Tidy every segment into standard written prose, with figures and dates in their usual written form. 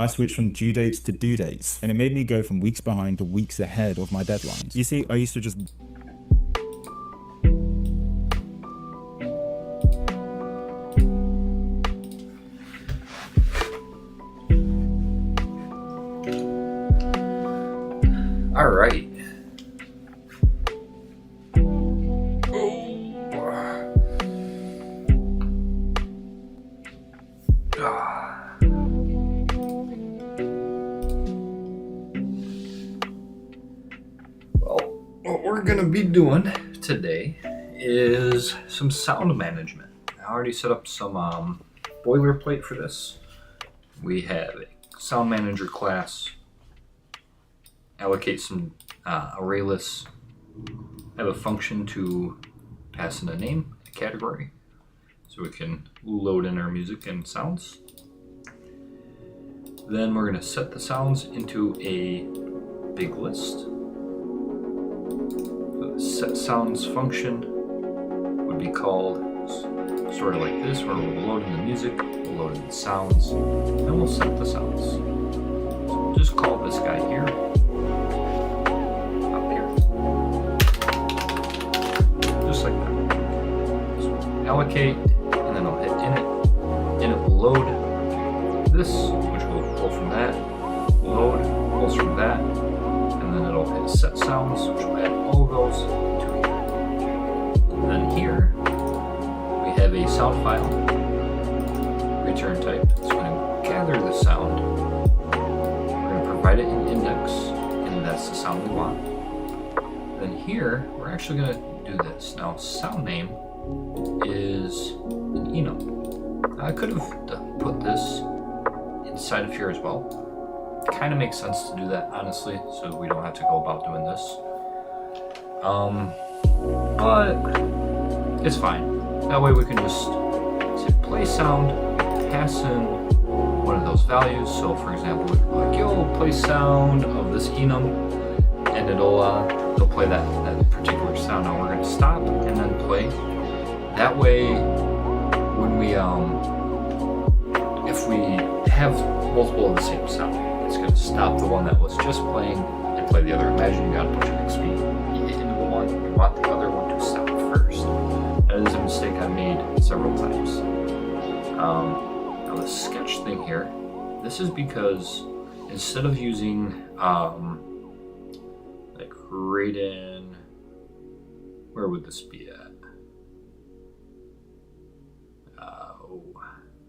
I switched from due dates to due dates, and it made me go from weeks behind to weeks ahead of my deadlines. You see, I used to just All right. Well, what we're going to be doing today is some sound management. I already set up some boilerplate for this. We have a sound manager class, allocate some array lists, have a function to pass in a name, a category, so we can load in our music and sounds. Then we're going to set the sounds into a big list. The set sounds function would be called sort of like this, where we'll load in the music, we'll load in the sounds, and we'll set the sounds. So we'll just call this guy here. Allocate, and then I'll hit init. Init will load this, which will pull from that. Load pulls from that, and then it'll hit set sounds, which will add all of those to here. And then here we have a sound file, return type. It's going to gather the sound. We're going to provide it an index, and that's the sound we want. Then here we're actually going to do this. Now sound name is an enum. I could have put this inside of here as well. It kind of makes sense to do that, honestly, so we don't have to go about doing this. But it's fine. That way we can just say play sound, pass in one of those values. So for example, we can be like, yo, play sound of this enum, and it'll play that particular sound. Now we're going to stop and then play. That way, when we, if we have multiple of the same sound, it's going to stop the one that was just playing and play the other. Imagine you got to push an XP into the one, you want the other one to stop first. That is a mistake I made several times. Now the sketch thing here, this is because instead of using, like right in, where would this be at?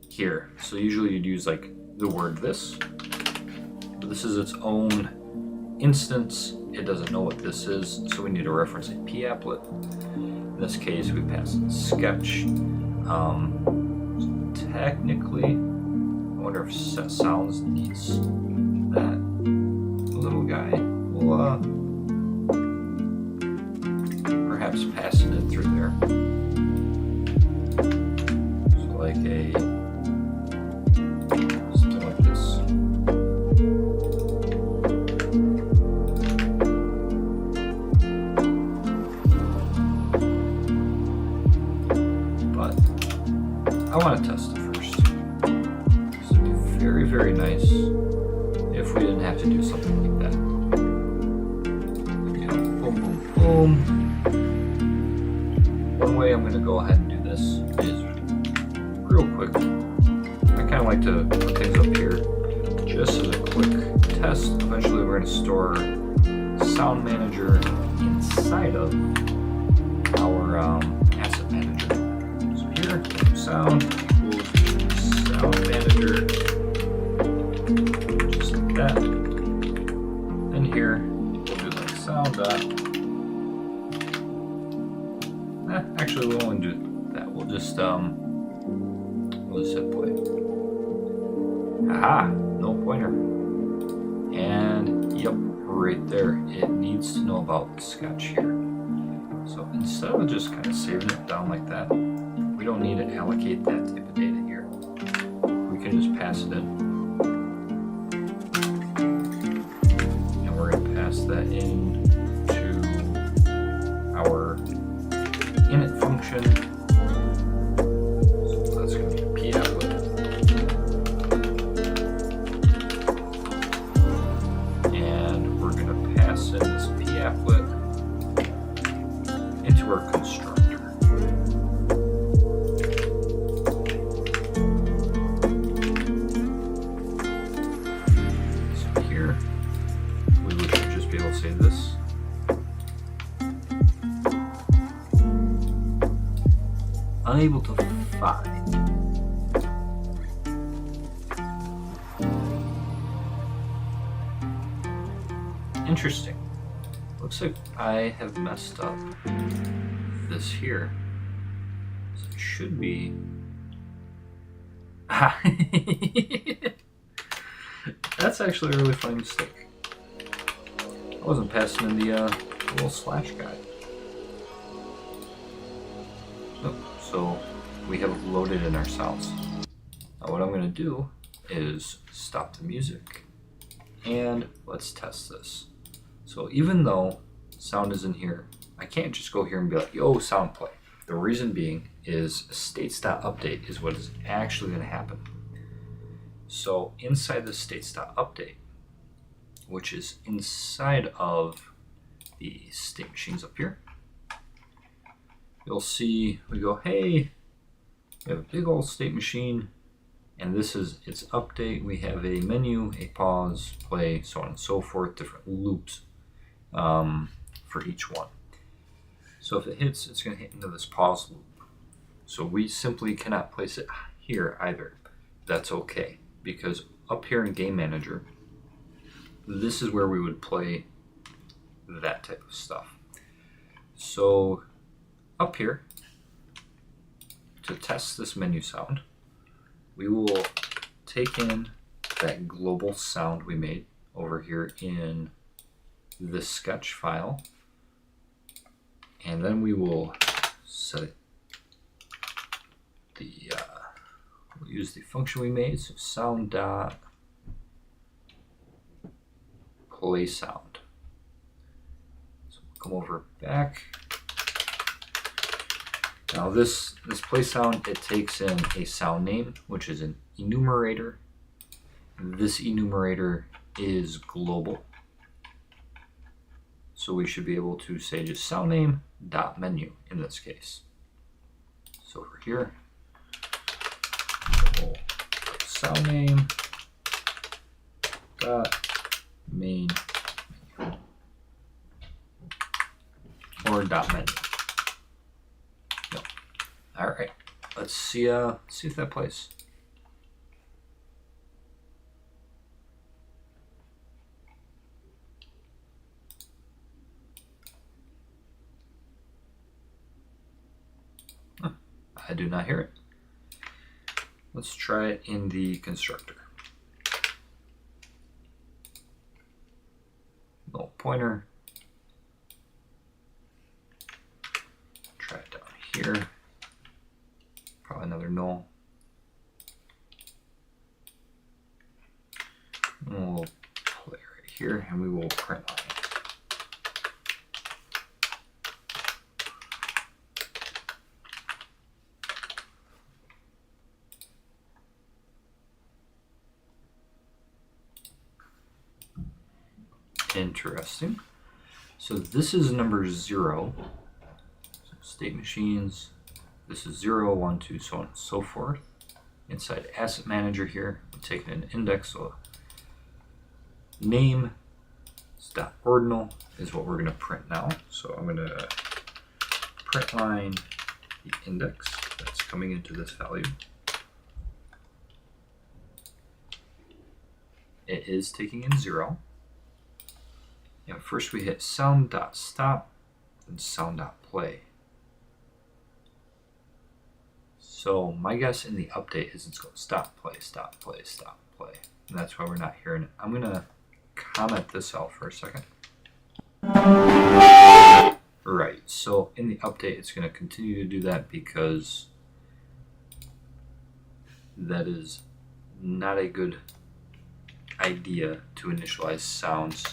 Here. So usually you'd use like the word this, but this is its own instance. It doesn't know what this is, so we need to reference a p-applet. In this case, we pass in sketch. Technically, I wonder if set sounds needs that little guy. We'll perhaps pass it in through there. So like a I want to test it first. This would be very, very nice if we didn't have to do something like that. You know, boom, boom, boom. One way I'm going to go ahead and do this is real quick. I kind of like to put things up here just as a quick test. Eventually we're going to store Sound Manager inside of our Asset Manager. So here, sound equals Sound Manager, just like that. And here we'll do like sound dot. Actually, we won't do that. We'll just hit play. Aha, no pointer. And yep, right there. It needs to know about the sketch here. So instead of just kind of saving it down like that, we don't need to allocate that type of data here. We can just pass it in. And we're going to pass that in to our init function. So that's going to be p-applet. unable to find. Interesting. Looks like I have messed up this here. So it should be. That's actually a really funny mistake. I wasn't passing in the little slash guide. Oh, so we have loaded in our sounds. Now what I'm going to do is stop the music and let's test this. So even though sound is in here, I can't just go here and be like, yo, sound play. The reason being is states.update is what is actually going to happen. So inside the states.update, which is inside of the state machines up here, you'll see we go, hey, we have a big old state machine, and this is its update. We have a menu, a pause, play, so on and so forth, different loops for each one. So if it hits, it's going to hit into this pause loop. So we simply cannot place it here either. That's okay, because up here in Game Manager, this is where we would play that type of stuff. So up here, to test this menu sound, we will take in that global sound we made over here in this sketch file, and then we will set it we'll use the function we made, so sound dot play sound. So we'll come over back. Now this play sound, it takes in a sound name, which is an enumerator. This enumerator is global. So we should be able to say just sound name dot menu in this case. So over here, we'll put sound name dot main menu or dot menu. No. All right, let's see if that plays. I do not hear it. Let's try it in the constructor. Null pointer. Try it down here. Probably another null. And we'll play right here, and we will print line. Interesting. So this is number 0. So state machines. This is 0, 1, 2, so on and so forth. Inside Asset Manager here, we're taking an index. So name dot ordinal is what we're going to print now. So I'm going to print line the index that's coming into this value. It is taking in 0. And first we hit sound.stop and sound.play. So my guess in the update is it's going stop, play, stop, play, stop, play. And that's why we're not hearing it. I'm going to comment this out for a second. Right, so in the update it's going to continue to do that because that is not a good idea to initialize sounds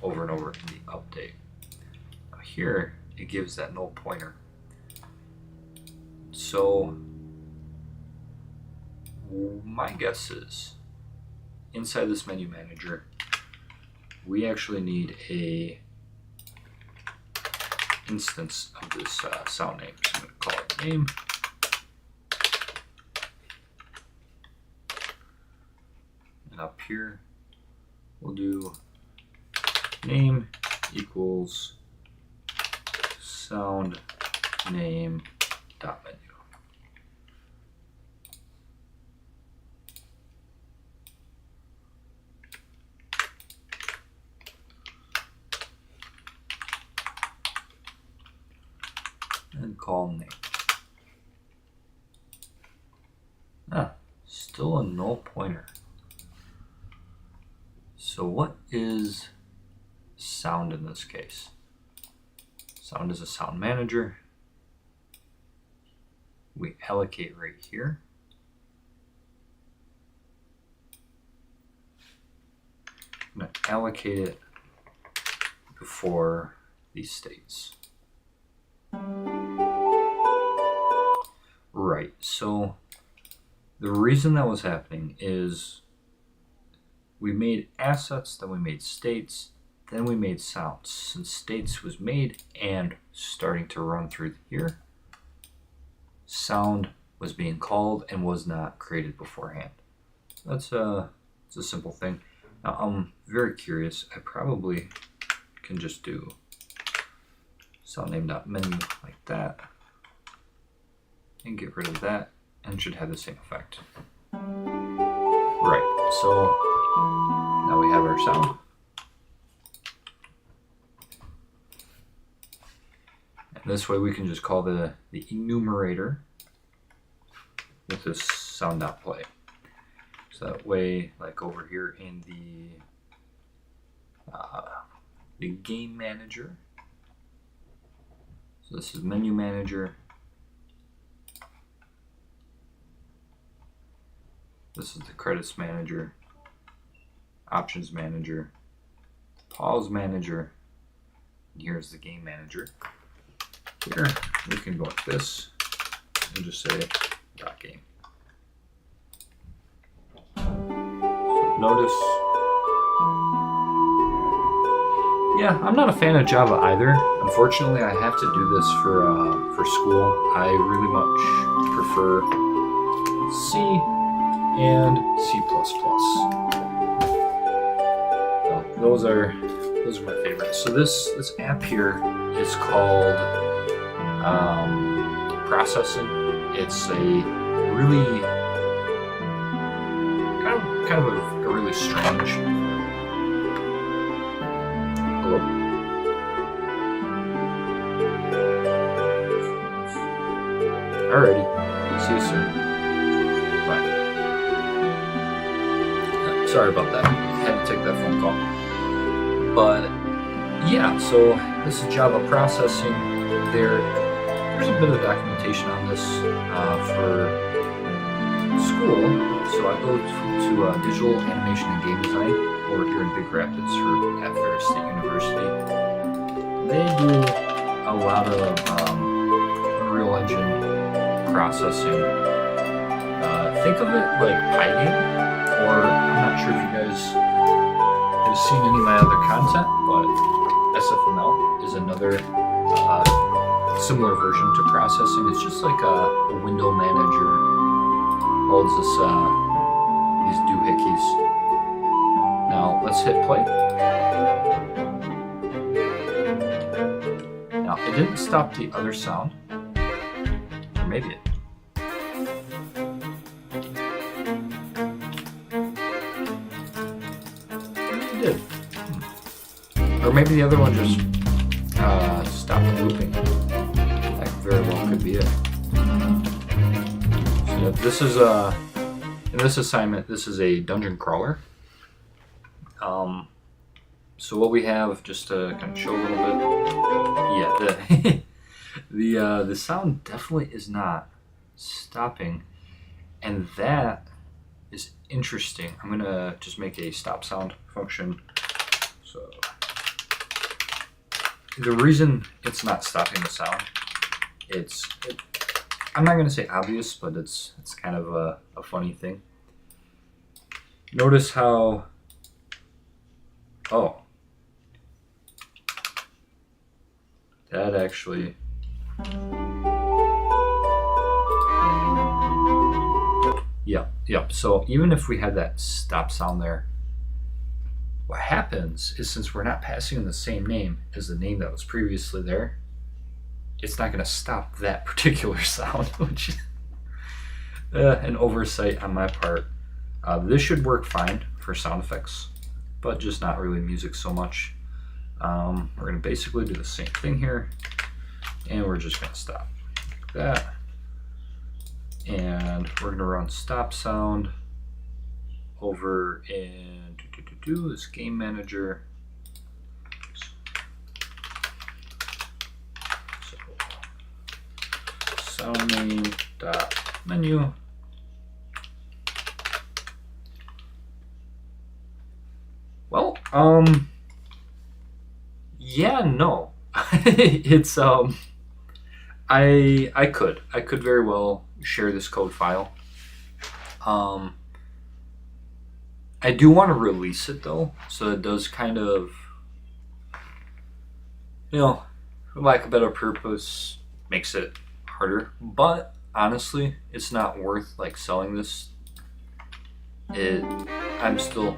over and over in the update. Now here, it gives that null pointer. So my guess is inside this menu manager, we actually need a instance of this sound name. So I'm going to call it name. And up here, we'll do name equals sound name dot menu. call name. Still a null pointer. So what is sound in this case? Sound is a sound manager. We allocate right here. I'm going to allocate it before these states. Right, so the reason that was happening is we made assets, then we made states, then we made sounds. Since states was made and starting to run through here, sound was being called and was not created beforehand. It's a simple thing. Now I'm very curious. I probably can just do soundname.menu like that and get rid of that, and should have the same effect. Right, so now we have our sound. And this way we can just call the enumerator with this sound.play. So that way, like over here in the game manager, so this is menu manager, this is the credits manager, options manager, pause manager, and here's the game manager. Here we can go like this and just say .game. So notice, yeah, I'm not a fan of Java either. Unfortunately, I have to do this for school. I really much prefer C and C++. So those are my favorites. So this app here is called Processing. It's a really kind of a really strange. Hello. Alrighty. See you soon. Bye. Sorry about that. Had to take that phone call. But yeah, so this is Java processing. There's a bit of documentation on this for school. So I go to Digital Animation and Game Design over here in Big Rapids at Ferris State University. They do a lot of Unreal Engine processing. Think of it like Pygame, or I'm not sure if you guys have seen any of my other content, but SFML is another similar version to processing. It's just like a window manager. Holds these doohickeys. Now let's hit play. Now it didn't stop the other sound, or maybe it. Did. Or maybe the other one just stopped looping. That very well could be it. So this is in this assignment, this is a dungeon crawler. So what we have, just to kind of show a little bit, yeah, the sound definitely is not stopping, and that is interesting. I'm gonna just make a stop sound function. So the reason it's not stopping the sound, I'm not gonna say obvious, but it's kind of a funny thing. Notice how, oh, that actually, yep. So even if we had that stop sound there, what happens is, since we're not passing in the same name as the name that was previously there, it's not going to stop that particular sound, which is an oversight on my part. This should work fine for sound effects, but just not really music so much. We're going to basically do the same thing here, and we're just going to stop. that. And we're gonna run stop sound over in this game manager. So sound name dot menu. Well, yeah, no. It's I could very well share this code file. I do want to release it though, so it does kind of, for lack of a better purpose, makes it harder. But honestly, it's not worth like selling this. I'm still,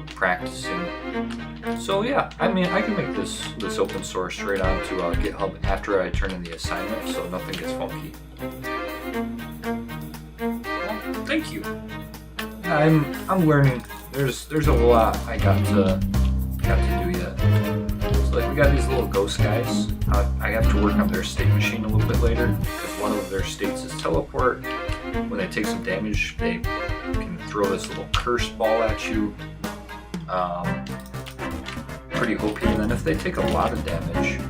practicing. So yeah, I mean, I can make this open source straight onto GitHub after I turn in the assignment, so nothing gets funky. Well, thank you. I'm learning. There's a lot I got to do yet. So like we got these little ghost guys. I have to work on their state machine a little bit later because one of their states is teleport. When they take some damage, they can throw this little curse ball at you. Pretty OP. And then if they take a lot of damage,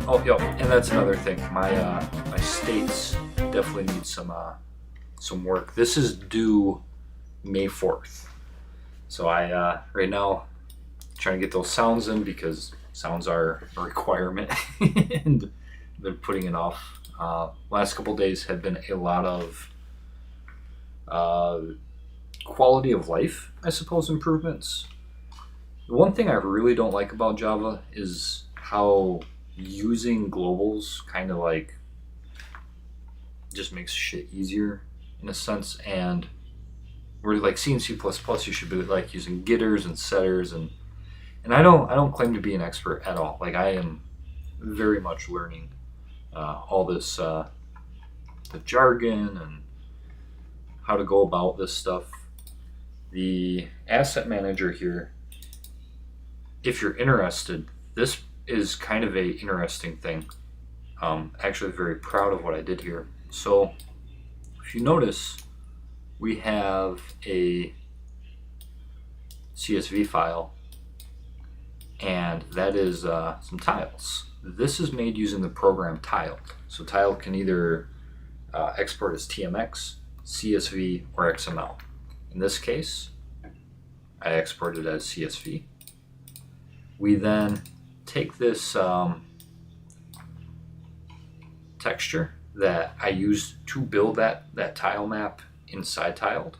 and that's another thing. My states definitely need some work. This is due May 4th. So I right now trying to get those sounds in because sounds are a requirement and they're putting it off. Last couple days have been a lot of quality of life, I suppose, improvements. The one thing I really don't like about Java is how using globals kind of like just makes shit easier in a sense. And we're like C and C++, you should be like using getters and setters, and I don't claim to be an expert at all. Like I am very much learning all this the jargon and how to go about this stuff. The asset manager here, if you're interested, this is kind of a interesting thing. Actually very proud of what I did here. So if you notice, we have a CSV file, and that is some tiles. This is made using the program Tiled. So Tiled can either export as TMX, CSV, or XML. In this case, I exported as CSV. We then take this texture that I used to build that tile map inside Tiled,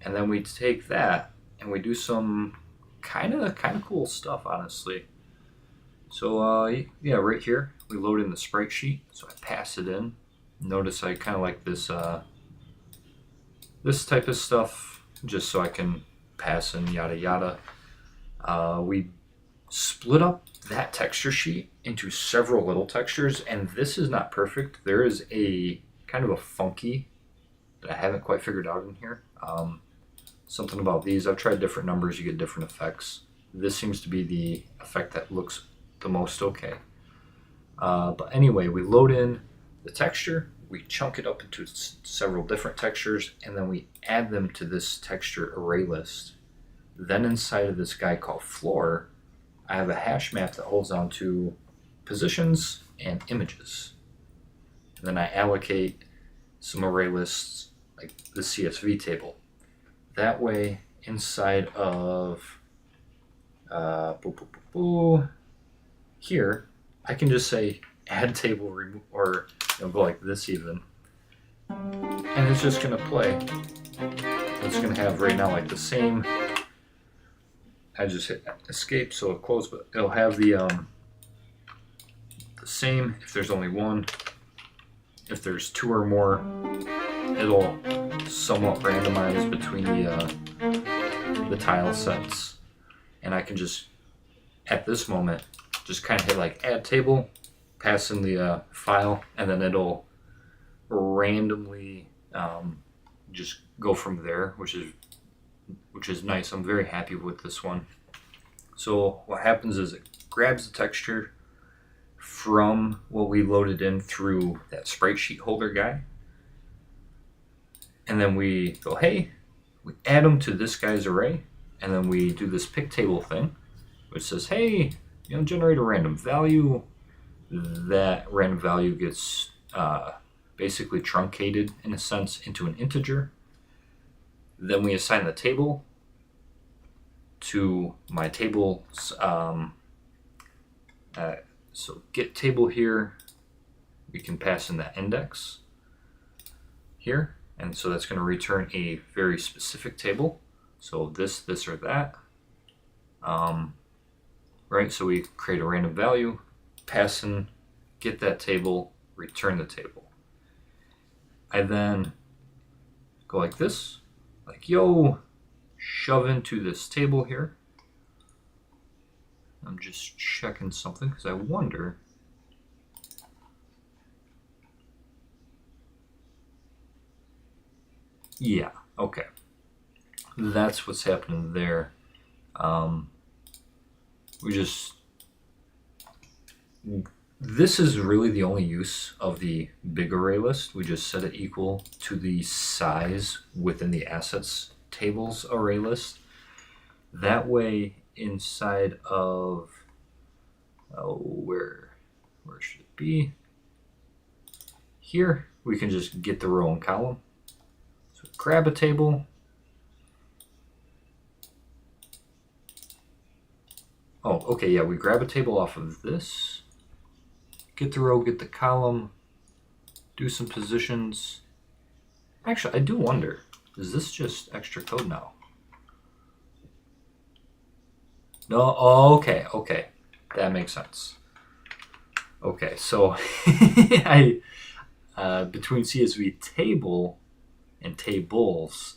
and then we take that and we do some kind of cool stuff, honestly. So yeah, right here we load in the sprite sheet, so I pass it in. Notice I kind of like this this type of stuff just so I can pass in yada yada. We split up that texture sheet into several little textures, and this is not perfect. There is a kind of a funky that I haven't quite figured out in here. Something about these, I've tried different numbers, you get different effects. This seems to be the effect that looks the most okay. But anyway, we load in the texture, we chunk it up into several different textures, and then we add them to this texture array list. Then inside of this guy called floor, I have a hash map that holds on to positions and images. And then I allocate some array lists like the CSV table. That way, inside of here, I can just say add table or go like this even, and it's just gonna play. It's gonna have right now like the same. I just hit escape so it closed, but it'll have the same if there's only one. If there's two or more, it'll somewhat randomize between the tile sets, and I can just at this moment just kind of hit like add table, pass in the file, and then it'll randomly just go from there, which is nice. I'm very happy with this one. So what happens is it grabs the texture, from what we loaded in through that sprite sheet holder guy. And then we go, hey, we add them to this guy's array, and then we do this pick table thing, which says, hey, generate a random value. That random value gets basically truncated, in a sense, into an integer. Then we assign the table to my table. So get table here, we can pass in that index here. And so that's going to return a very specific table. So this, or that. Right, so we create a random value, pass in, get that table, return the table. I then go like this, like, yo, shove into this table here. I'm just checking something because I wonder. Yeah, okay. That's what's happening there. This is really the only use of the big array list. We just set it equal to the size within the assets tables array list. That way, inside of, where should it be? Here, we can just get the row and column. So grab a table. Oh, okay, yeah, we grab a table off of this. Get the row, get the column, do some positions. Actually, I do wonder, is this just extra code now? No, oh, okay, that makes sense. Okay, so between CSV table and tables,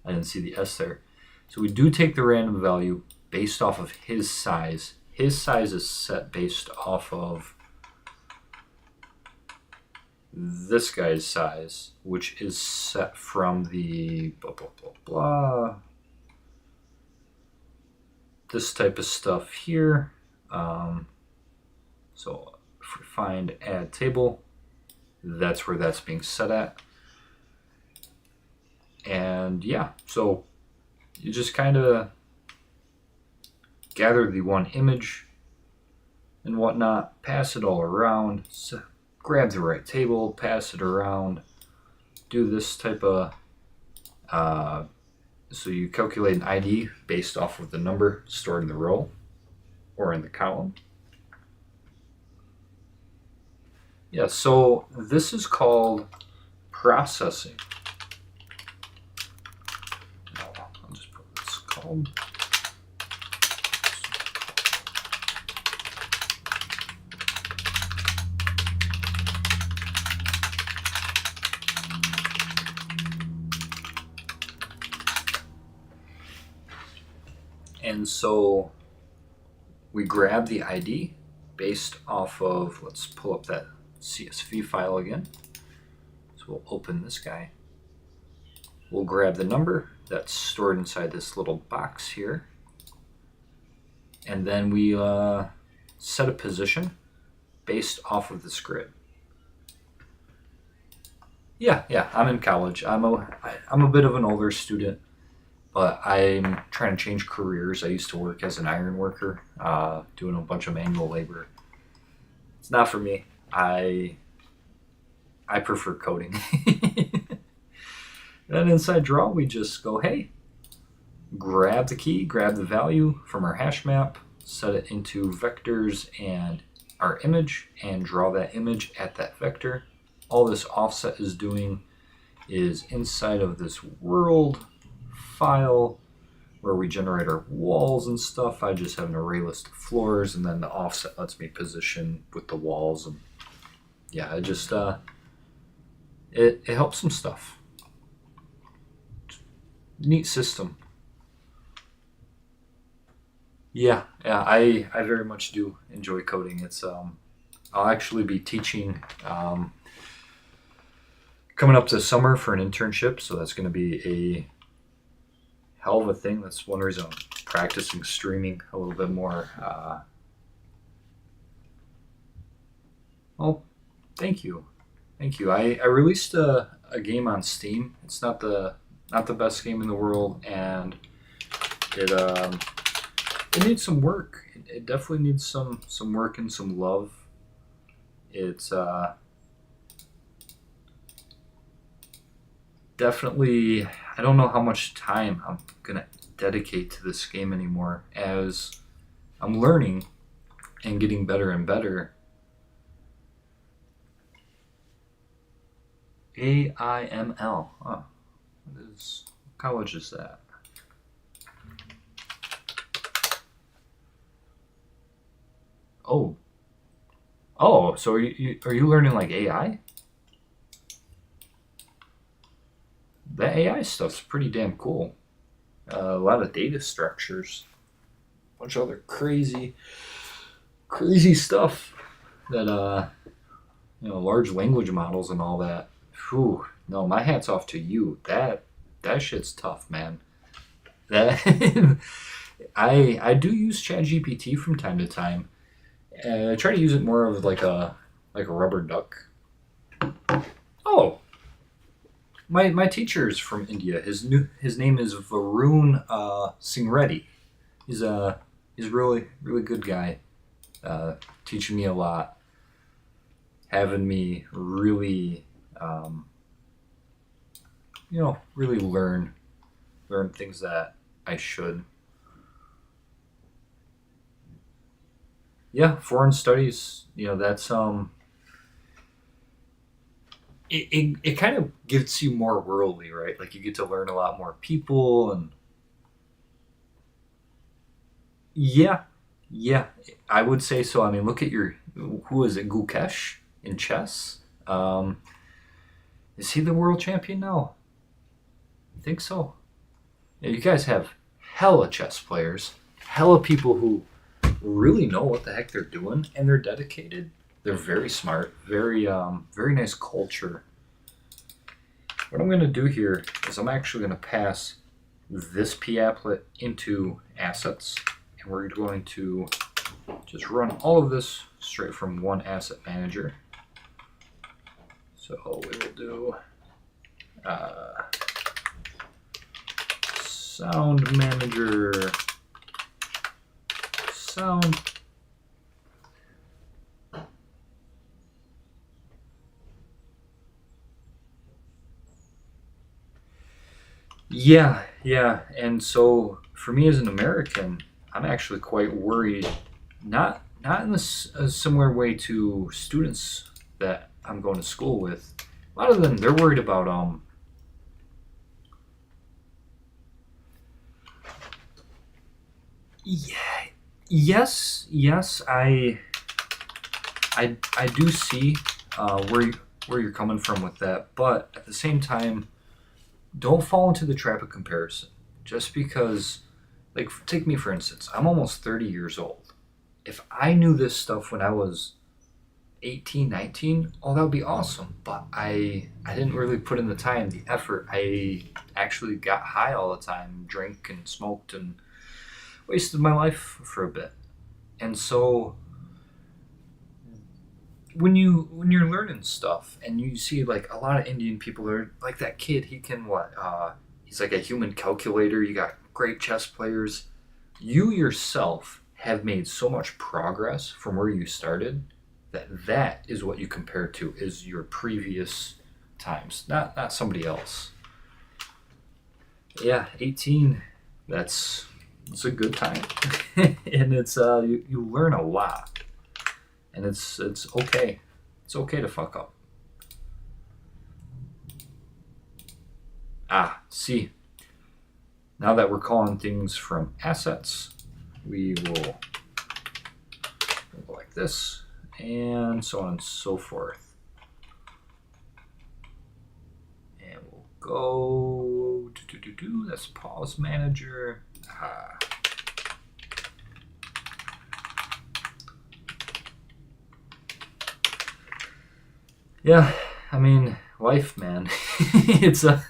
I didn't see the S there. So we do take the random value based off of his size. His size is set based off of this guy's size, which is set from the blah, blah, blah, blah. This type of stuff here. So if we find add table, that's where that's being set at. And yeah, so you just kind of gather the one image and whatnot, pass it all around, so grab the right table, pass it around, do this type of, so you calculate an ID based off of the number stored in the row or in the column. Yeah, so this is called processing. I'll just put this called. And so we grab the ID based off of, let's pull up that CSV file again. So we'll open this guy. We'll grab the number that's stored inside this little box here. And then we set a position based off of this grid. Yeah, I'm in college. I'm a bit of an older student, but I'm trying to change careers. I used to work as an iron worker, doing a bunch of manual labor. It's not for me. I prefer coding. Then inside draw, we just go, hey, grab the key, grab the value from our hash map, set it into vectors and our image, and draw that image at that vector. All this offset is doing is inside of this world file where we generate our walls and stuff. I just have an array list of floors, and then the offset lets me position with the walls. And yeah, it just it helps some stuff. Neat system. Yeah, I very much do enjoy coding. It's I'll actually be teaching coming up this summer for an internship, so that's going to be a hell of a thing. That's one reason I'm practicing streaming a little bit more. Well, thank you. Thank you. I released a game on Steam. It's not the best game in the world, and it it needs some work. It definitely needs some work and some love. It's definitely, I don't know how much time I'm gonna dedicate to this game anymore, as I'm learning and getting better and better. AIML. Huh. What college is that? Oh. Oh, so are you learning like AI? That AI stuff's pretty damn cool. A lot of data structures, a bunch of other crazy stuff that large language models and all that. Whew, no, my hat's off to you. That shit's tough, man. That I do use ChatGPT from time to time. I try to use it more of like a rubber duck. Oh, my teacher is from India. His name is Varun Singh Reddy. He's a really good guy. Teaching me a lot, having me really really learn things that I should. Yeah, foreign studies. That's it kind of gets you more worldly, right? Like you get to learn a lot more people, and yeah, yeah, I would say so. I mean, look at your who is it, Gukesh in chess? Is he the world champion now? I think so. Yeah, you guys have hella chess players, hella people who really know what the heck they're doing, and they're dedicated. They're very smart, very nice culture. What I'm going to do here is I'm actually going to pass this p-applet into assets, and we're going to just run all of this straight from one asset manager. So we will do sound manager, sound. Yeah. And so for me as an American, I'm actually quite worried. Not in a similar way to students that I'm going to school with. A lot of them, they're worried about yeah, yes, I do see where you're coming from with that, but at the same time, don't fall into the trap of comparison. Just because, like, take me for instance, I'm almost 30 years old. If I knew this stuff when I was 18, 19, oh, that would be awesome. But I didn't really put in the time, the effort. I actually got high all the time, drank and smoked, and wasted my life for a bit. And so when you're learning stuff and you see like a lot of Indian people are like that kid, he can he's like a human calculator. You got great chess players. You yourself have made so much progress from where you started that is what you compare to is your previous times, not somebody else. Yeah, 18. That's it's a good time, and it's you learn a lot, and it's okay. It's okay to fuck up. See, now that we're calling things from assets, we will go like this, and so on and so forth. And we'll go that's pause manager. Yeah, I mean, life, man. it's a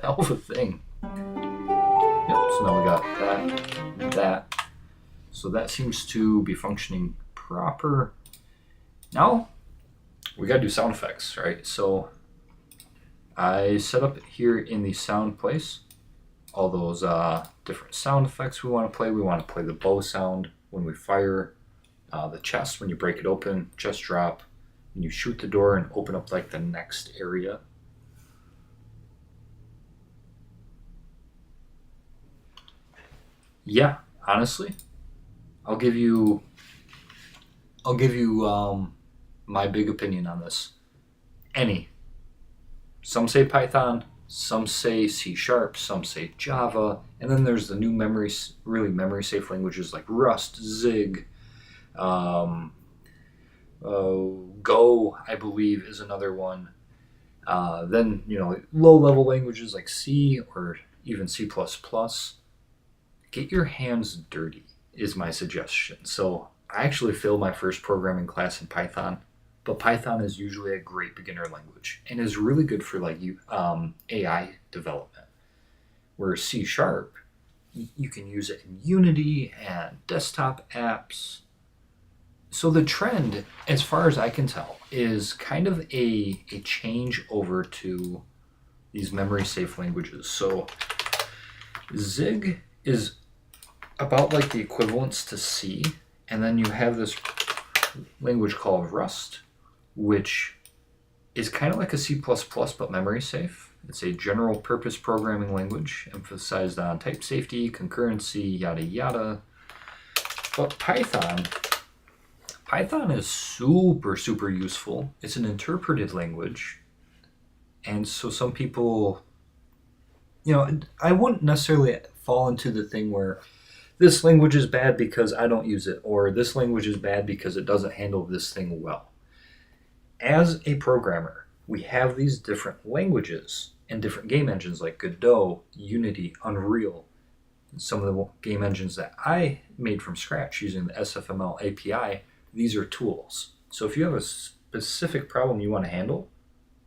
hell of a thing. Yep. So now we got that. So that seems to be functioning proper. Now we got to do sound effects, right? So I set up here in the sound place all those different sound effects we want to play. We want to play the bow sound when we fire, the chest when you break it open, chest drop, when you shoot the door and open up like the next area. Yeah, honestly, I'll give you my big opinion on this. Any. Some say Python, some say C Sharp, some say Java, and then there's the new really memory safe languages like Rust, Zig, Go, I believe, is another one. Then, low level languages like C or even C++. Get your hands dirty is my suggestion. So I actually failed my first programming class in Python, but Python is usually a great beginner language and is really good for like AI development. Where C Sharp, you can use it in Unity and desktop apps. So the trend, as far as I can tell, is kind of a change over to these memory safe languages. So Zig is about like the equivalence to C, and then you have this language called Rust, which is kind of like a C++ but memory safe. It's a general purpose programming language emphasized on type safety, concurrency, yada yada. But Python is super, super useful. It's an interpreted language. And so some people, I wouldn't necessarily fall into the thing where this language is bad because I don't use it, or this language is bad because it doesn't handle this thing well. As a programmer, we have these different languages and different game engines like Godot, Unity, Unreal. Some of the game engines that I made from scratch using the SFML API, these are tools. So if you have a specific problem you want to handle,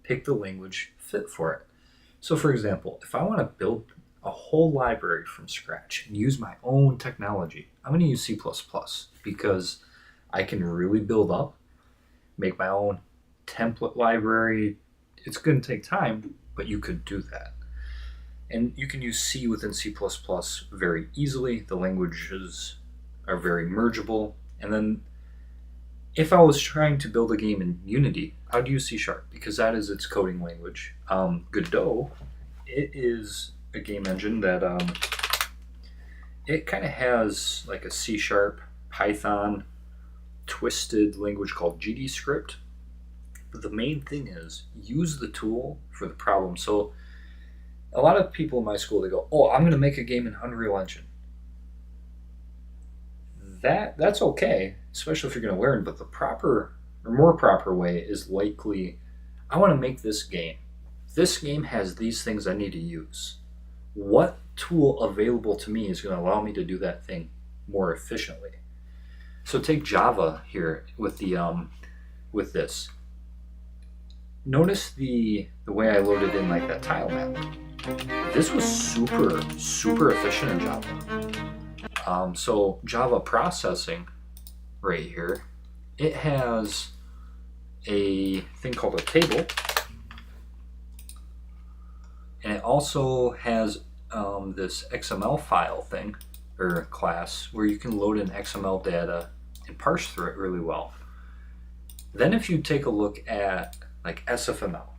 pick the language fit for it. So for example, if I want to build a whole library from scratch and use my own technology, I'm going to use C++ because I can really build up, make my own template library. It's going to take time, but you could do that. And you can use C within C++ very easily. The languages are very mergeable. And then if I was trying to build a game in Unity, I'd use C Sharp because that is its coding language. Godot, it is a game engine that it kind of has like a C Sharp, Python, twisted language called GDScript. But the main thing is use the tool for the problem. So a lot of people in my school, they go, I'm going to make a game in Unreal Engine. That's okay, especially if you're going to learn, but the more proper way is likely, I want to make this game. This game has these things I need to use. What tool available to me is going to allow me to do that thing more efficiently? So take Java here with this. Notice the way I loaded in like that tile map. This was super, super efficient in Java. So Java processing right here, it has a thing called a table, and it also has this XML file thing or class where you can load in XML data and parse through it really well. Then if you take a look at like SFML,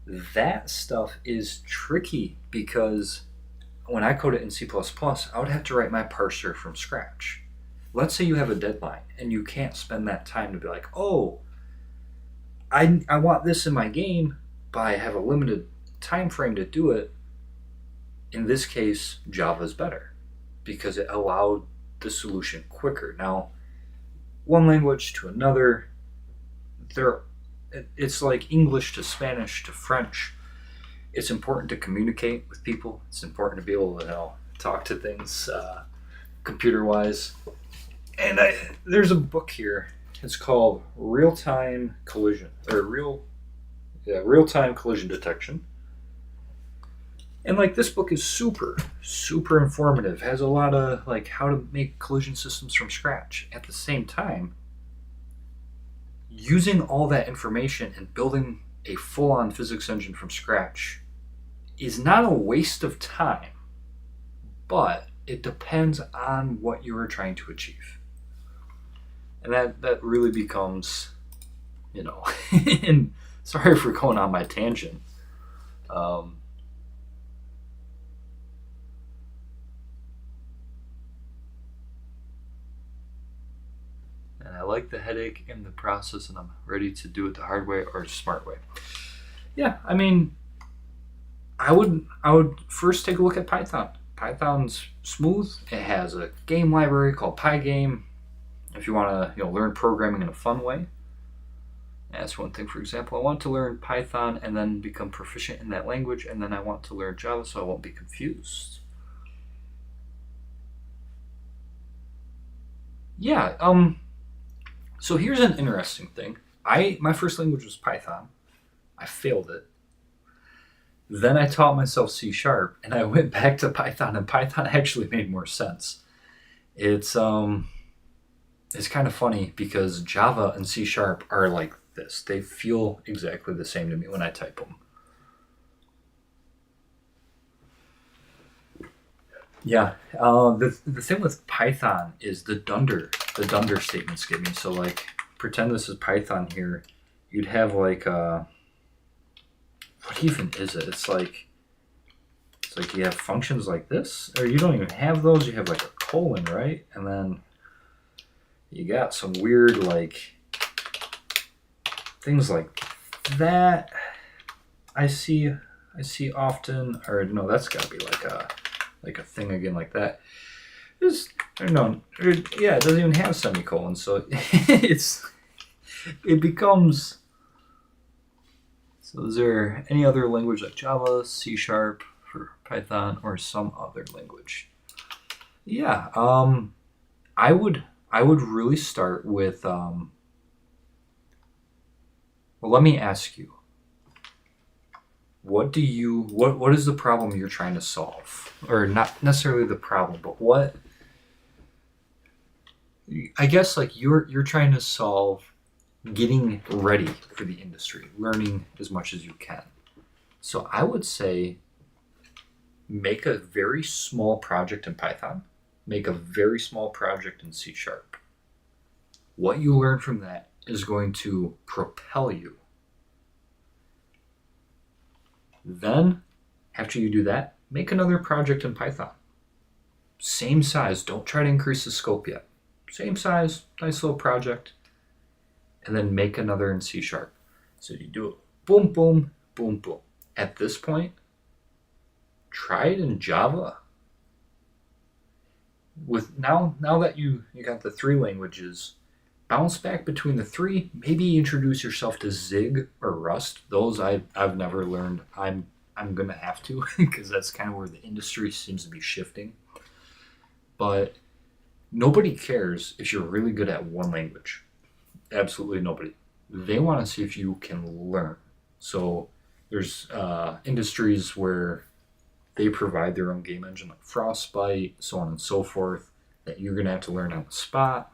that stuff is tricky because when I code it in C++, I would have to write my parser from scratch. Let's say you have a deadline and you can't spend that time to be like, I want this in my game, but I have a limited time frame to do it. In this case, Java is better because it allowed the solution quicker. Now, one language to another, it's like English to Spanish to French. It's important to communicate with people. It's important to be able to talk to things computer-wise. And there's a book here. It's called Real-Time Collision Detection. And like this book is super, super informative. Has a lot of like how to make collision systems from scratch. At the same time, using all that information and building a full-on physics engine from scratch is not a waste of time, but it depends on what you are trying to achieve. And that really becomes, and sorry for going on my tangent. And I like the headache in the process, and I'm ready to do it the hard way or smart way. Yeah, I mean, I would first take a look at Python. Python's smooth. It has a game library called Pygame. If you want to learn programming in a fun way, that's one thing. For example, I want to learn Python and then become proficient in that language, and then I want to learn Java so I won't be confused. Yeah. So here's an interesting thing. My first language was Python. I failed it. Then I taught myself C#, and I went back to Python, and Python actually made more sense. It's kind of funny because Java and C# are like this. They feel exactly the same to me when I type them. Yeah. The thing with Python is the dunder statements give me. So like, pretend this is Python here. You'd have like what even is it? It's like you have functions like this, or you don't even have those. You have like a colon, right? And then you got some weird like things like that. I see often, or no, that's got to be like a thing again like that. It doesn't even have semicolons, so it becomes. So is there any other language like Java, C# for Python, or some other language? Yeah, I would really start with. Well, let me ask you. What is the problem you're trying to solve? Or not necessarily the problem, but what, I guess like you're trying to solve getting ready for the industry, learning as much as you can. So I would say make a very small project in Python, make a very small project in C#. What you learn from that is going to propel you. Then, after you do that, make another project in Python. Same size, don't try to increase the scope yet. Same size, nice little project. And then make another in C#. So you do it, boom, boom, boom, boom. At this point, try it in Java. With now that you got the three languages, bounce back between the three. Maybe introduce yourself to Zig or Rust. Those I've never learned. I'm gonna have to because that's kind of where the industry seems to be shifting. But nobody cares if you're really good at one language. Absolutely nobody. They want to see if you can learn. So there's industries where they provide their own game engine, like Frostbite, so on and so forth, that you're going to have to learn on the spot.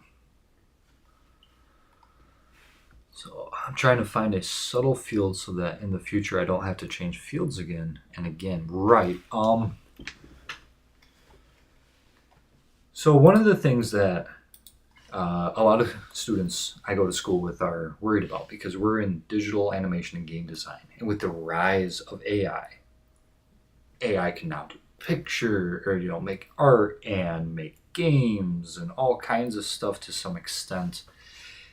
So I'm trying to find a subtle field so that in the future I don't have to change fields again and again. Right. So one of the things that a lot of students I go to school with are worried about, because we're in digital animation and game design, and with the rise of AI can now do picture or make art and make games and all kinds of stuff to some extent.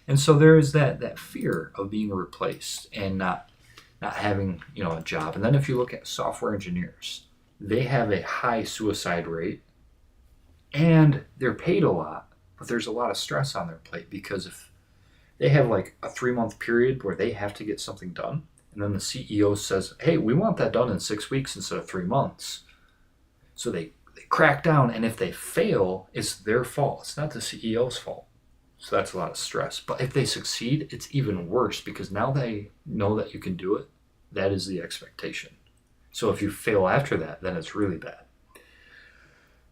And so there is that fear of being replaced and not having a job. And then if you look at software engineers, they have a high suicide rate and they're paid a lot. But there's a lot of stress on their plate, because if they have like a 3-month period where they have to get something done, and then the CEO says, hey, we want that done in 6 weeks instead of 3 months. So they crack down, and if they fail, it's their fault. It's not the CEO's fault. So that's a lot of stress. But if they succeed, it's even worse, because now they know that you can do it. That is the expectation. So if you fail after that, then it's really bad.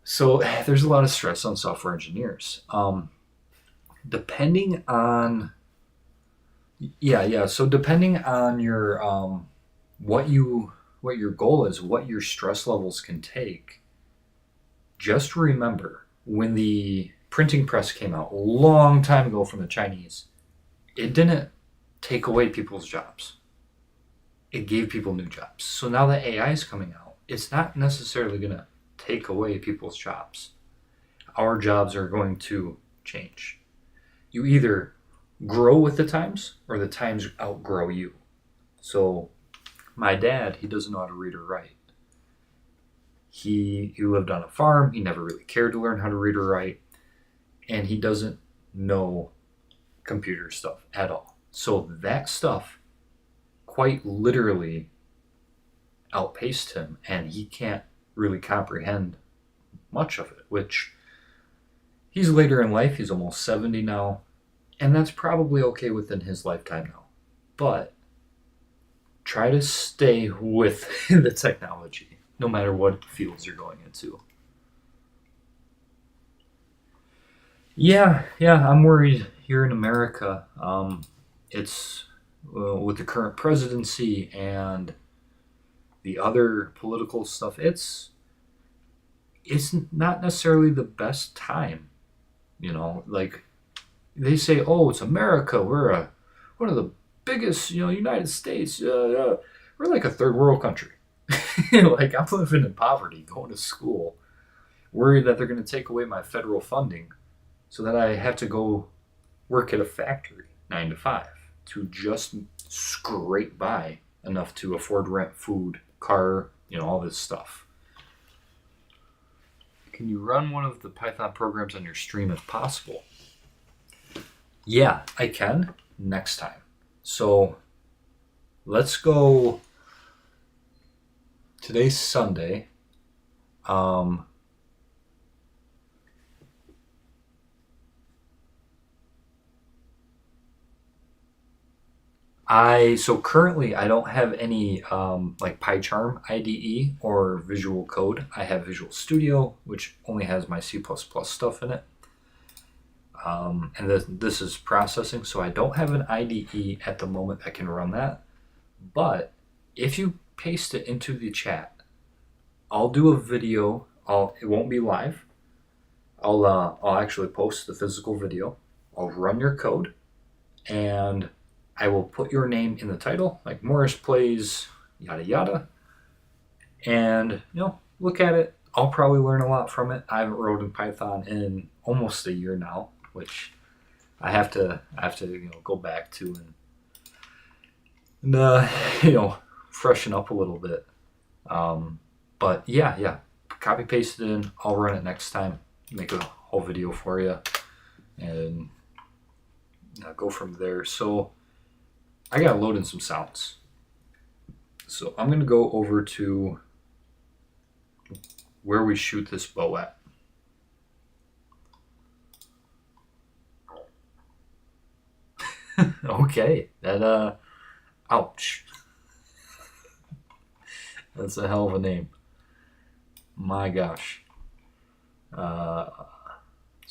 So there's a lot of stress on software engineers. Depending on Yeah. So depending on your what you what your goal is, what your stress levels can take, just remember when the printing press came out a long time ago from the Chinese, it didn't take away people's jobs. It gave people new jobs. So now that AI is coming out, it's not necessarily going to take away people's jobs. Our jobs are going to change. You either grow with the times or the times outgrow you. So my dad, he doesn't know how to read or write. He lived on a farm. He never really cared to learn how to read or write. And he doesn't know computer stuff at all. So that stuff quite literally outpaced him, and he can't really comprehend much of it, which he's later in life. He's almost 70 now, and that's probably okay within his lifetime now. But try to stay with the technology, no matter what fields you're going into. Yeah, I'm worried here in America. It's with the current presidency and the other political stuff. It's not necessarily the best time. Like they say, oh, it's America. We're one of the biggest, United States. We're like a third world country. Like I'm living in poverty, going to school, worried that they're going to take away my federal funding so that I have to go work at a factory 9 to 5 to just scrape by enough to afford rent, food, car, all this stuff. Can you run one of the Python programs on your stream if possible? Yeah, I can next time. So let's go. Today's Sunday. So currently I don't have any like PyCharm IDE or Visual Code. I have Visual Studio, which only has my C++ stuff in it. And this is processing, so I don't have an IDE at the moment that can run that. But if you paste it into the chat, I'll do a video. It won't be live. I'll actually post the physical video. I'll run your code, and I will put your name in the title, like Morris plays yada yada, and look at it. I'll probably learn a lot from it. I haven't wrote in Python in almost a year now, which I have to go back to and freshen up a little bit. But yeah, copy paste it in. I'll run it next time. Make a whole video for you, and go from there. So I gotta load in some sounds. So I'm gonna go over to where we shoot this bow at. Okay, that ouch. That's a hell of a name. My gosh. So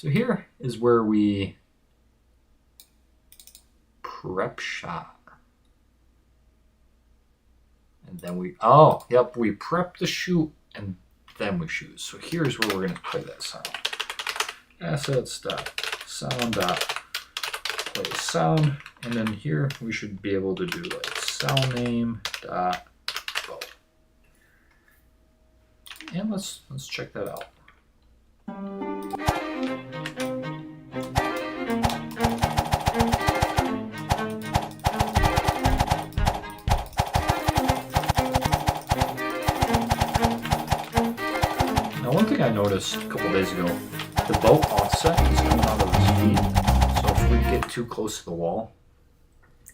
here is where we prep shot. And then we prep the shoot and then we shoot. So here's where we're going to play that sound. Assets.sound.play sound. And then here we should be able to do like sound name dot bow. And let's check that out. Now one thing I noticed a couple days ago, the bow offset is coming out of this feed. So if we get too close to the wall,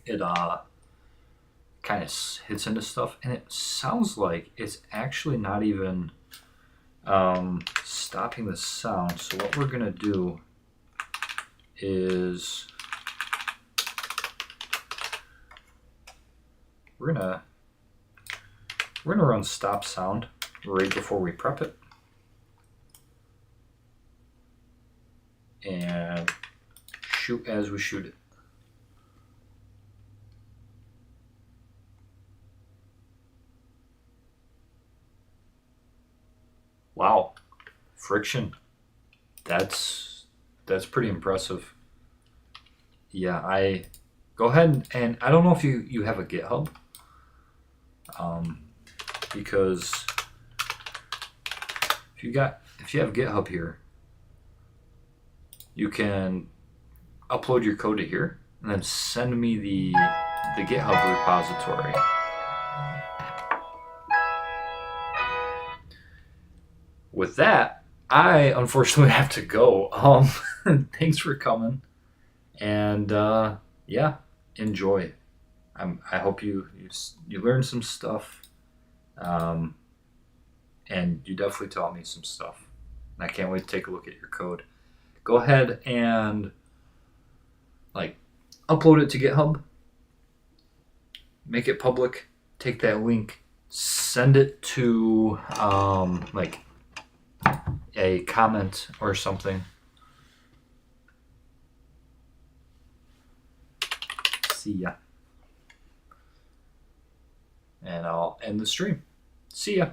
it kind of hits into stuff, and it sounds like it's actually not even stopping the sound. So what we're gonna do is we're gonna run stop sound right before we prep it, and shoot as we shoot it. Wow. Friction. That's pretty impressive. Yeah, I go ahead and I don't know if you have a GitHub, because if you have GitHub here, you can upload your code to here and then send me the GitHub repository. With that, I unfortunately have to go. Thanks for coming, and yeah, enjoy. I hope you learned some stuff, and you definitely taught me some stuff. And I can't wait to take a look at your code. Go ahead and like upload it to GitHub, make it public, take that link, send it to like a comment or something. See ya. And I'll end the stream. See ya.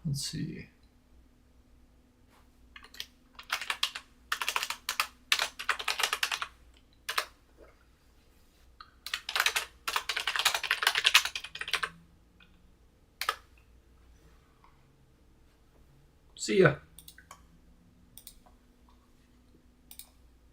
Let's see. See ya.